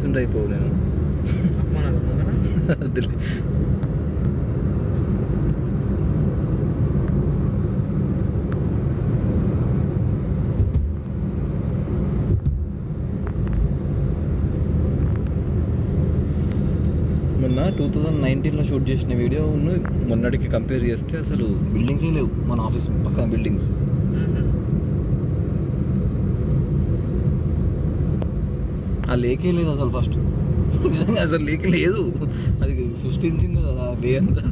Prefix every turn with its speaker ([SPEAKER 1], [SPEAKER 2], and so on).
[SPEAKER 1] కూర్చుంటే అయిపోవు నేను. మొన్న 2019లో షూట్ చేసిన వీడియో మొన్నటికి కంపేర్ చేస్తే అసలు బిల్డింగ్సే లేవు మన ఆఫీస్ పక్కన బిల్డింగ్స్. ఆ లేకే లేదు అసలు. ఫస్ట్ నిజంగా అసలు లేకే లేదు, అది సృష్టించింది కదా వే అంతా.